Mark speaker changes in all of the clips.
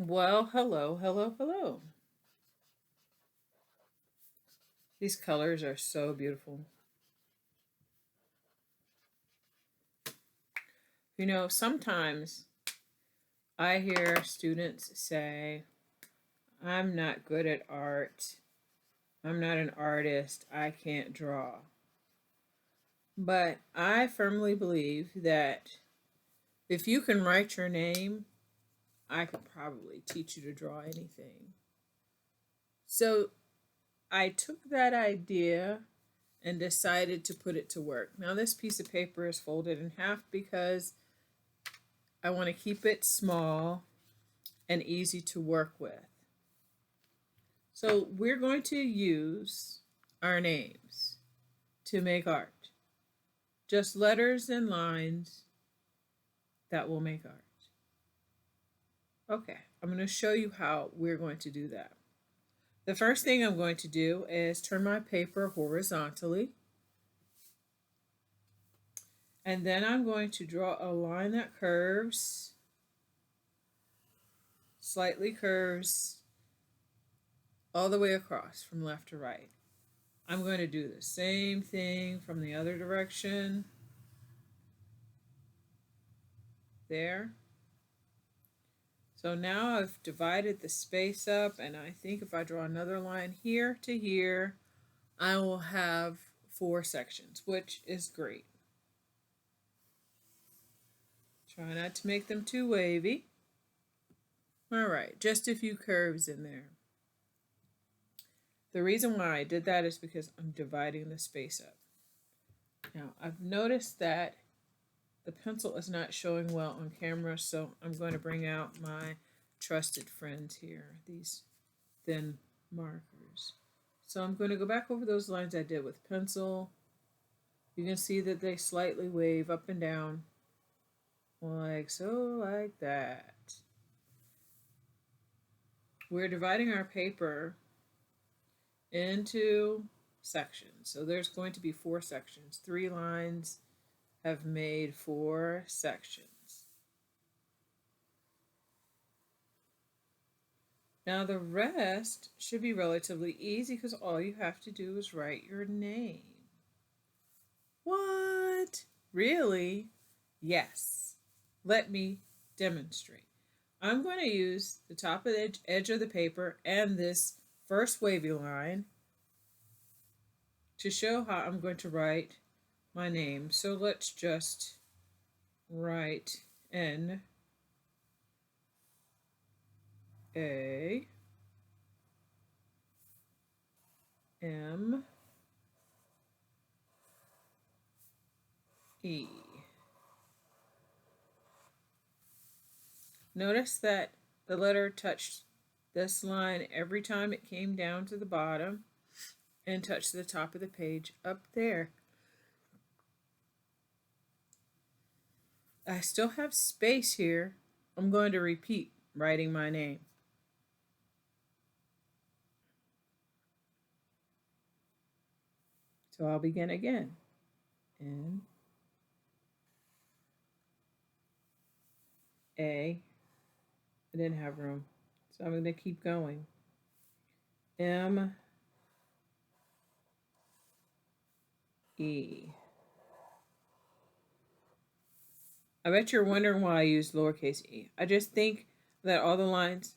Speaker 1: Well, hello, hello, hello. These colors are so beautiful. Sometimes I hear students say, I'm not good at art. I'm not an artist. I can't draw. But I firmly believe that if you can write your name, I could probably teach you to draw anything. So I took that idea and decided to put it to work. Now, this piece of paper is folded in half because I want to keep it small and easy to work with. So we're going to use our names to make art. Just letters and lines that will make art. Okay, I'm going to show you how we're going to do that. The first thing I'm going to do is turn my paper horizontally. And then I'm going to draw a line that curves, slightly curves, all the way across from left to right. I'm going to do the same thing from the other direction. There. So now I've divided the space up, and I think if I draw another line here to here, I will have 4 sections, which is great. Try not to make them too wavy. All right, just a few curves in there. The reason why I did that is because I'm dividing the space up. Now, I've noticed that the pencil is not showing well on camera, so I'm going to bring out my trusted friends here, these thin markers. So I'm going to go back over those lines I did with pencil. You can see that they slightly wave up and down, like so, like that. We're dividing our paper into sections. So there's going to be 4 sections. 3 lines have made 4 sections. Now the rest should be relatively easy because all you have to do is write your name. What? Really? Yes. Let me demonstrate. I'm going to use the top of the edge of the paper and this first wavy line to show how I'm going to write my name. So let's just write N A M E. Notice that the letter touched this line every time it came down to the bottom and touched the top of the page up there. I still have space here. I'm going to repeat writing my name. So I'll begin again. N A. I didn't have room. So I'm going to keep going. M E. I bet you're wondering why I used lowercase e. I just think that all the lines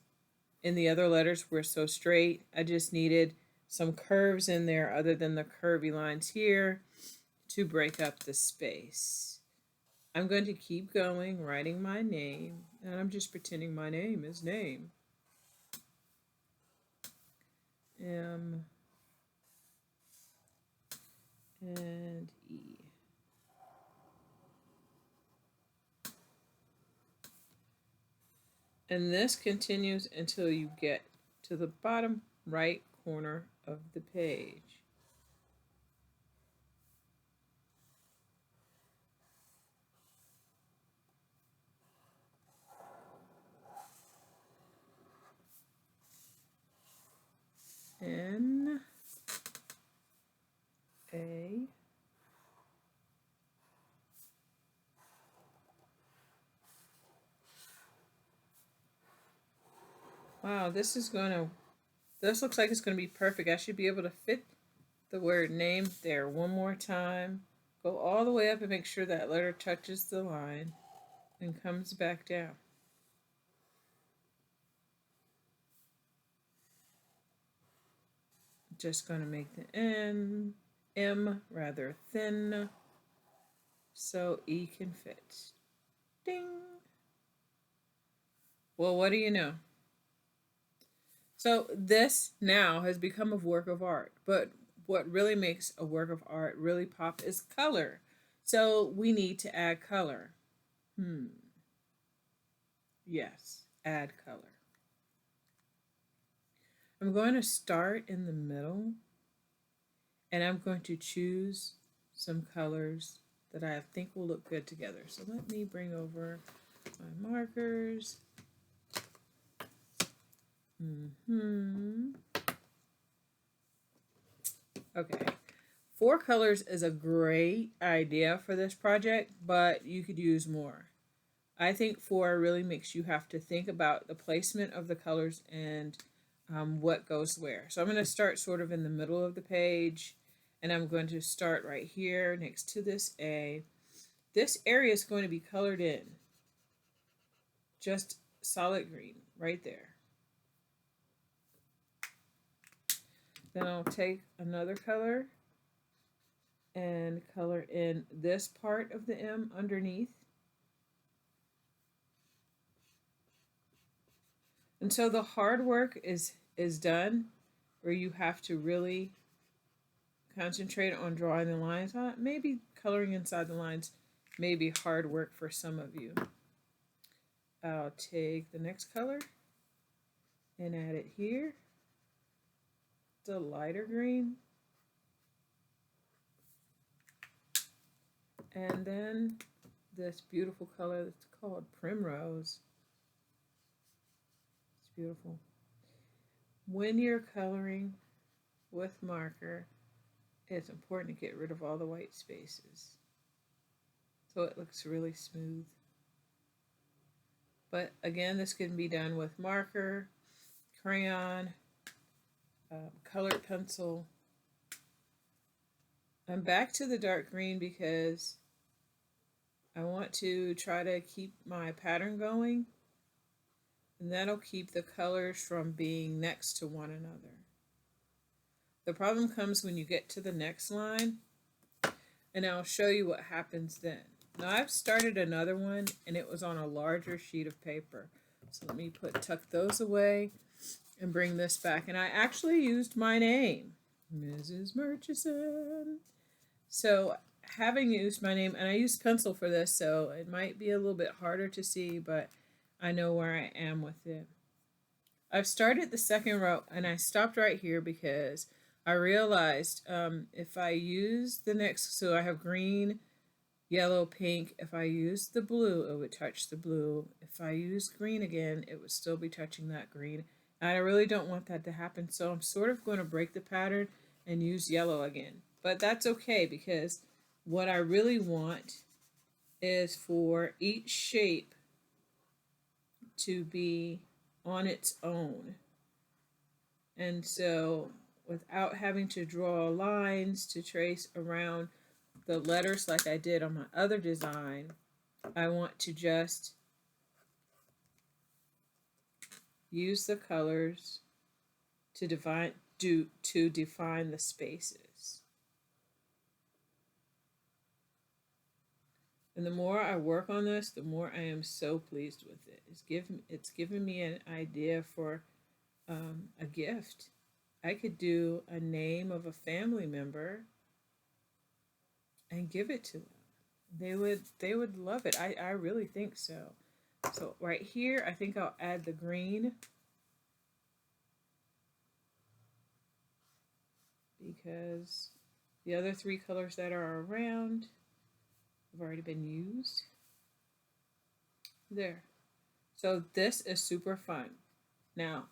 Speaker 1: in the other letters were so straight. I just needed some curves in there other than the curvy lines here to break up the space. I'm going to keep going, writing my name, and I'm just pretending my name is name. M and E. And this continues until you get to the bottom right corner of the page. N A Wow, this looks like it's gonna be perfect. I should be able to fit the word name there one more time. Go all the way up and make sure that letter touches the line and comes back down. Just gonna make the M rather thin so E can fit. Ding. Well, what do you know? So this now has become a work of art, but what really makes a work of art really pop is color. So we need to add color. Yes, add color. I'm going to start in the middle and I'm going to choose some colors that I think will look good together. So let me bring over my markers. Okay. 4 colors is a great idea for this project, but you could use more. I think 4 really makes you have to think about the placement of the colors and what goes where. So I'm going to start sort of in the middle of the page, and I'm going to start right here next to this A. This area is going to be colored in, just solid green right there. Then I'll take another color and color in this part of the M underneath. And so the hard work is done, where you have to really concentrate on drawing the lines. Maybe coloring inside the lines may be hard work for some of you. I'll take the next color and add it here. The lighter green. And then this beautiful color that's called Primrose. It's beautiful. When you're coloring with marker, it's important to get rid of all the white spaces so it looks really smooth. But again, this can be done with marker, crayon, colored pencil. I'm back to the dark green because I want to try to keep my pattern going, and that'll keep the colors from being next to one another. The problem comes when you get to the next line, and I'll show you what happens then. Now I've started another one and it was on a larger sheet of paper. So let me tuck those away and bring this back. And I actually used my name, Mrs. Murchison. So having used my name, and I used pencil for this, so it might be a little bit harder to see, but I know where I am with it. I've started the second row and I stopped right here because I realized if I use the next, so I have green, yellow, pink. If I use the blue, it would touch the blue. If I use green again, it would still be touching that green. And I really don't want that to happen, so I'm sort of going to break the pattern and use yellow again. But that's okay because what I really want is for each shape to be on its own. And so without having to draw lines to trace around the letters like I did on my other design, I want to just use the colors to define the spaces. And the more I work on this, the more I am so pleased with it. It's given me an idea for a gift. I could do a name of a family member and give it to them. They would love it. I really think so. So right here, I think I'll add the green because the other 3 colors that are around have already been used. There. So this is super fun. Now,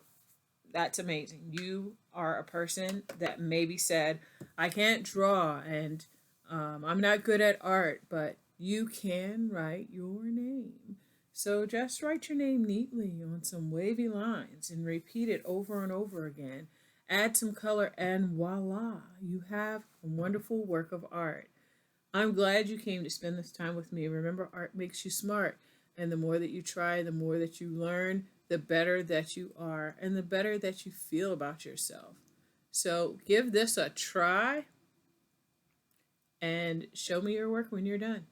Speaker 1: that's amazing. You are a person that maybe said, I can't draw and I'm not good at art, but you can write your name. So just write your name neatly on some wavy lines and repeat it over and over again. Add some color, and voila, you have a wonderful work of art. I'm glad you came to spend this time with me. Remember, art makes you smart, and the more that you try, the more that you learn, the better that you are, and the better that you feel about yourself. So give this a try and show me your work when you're done.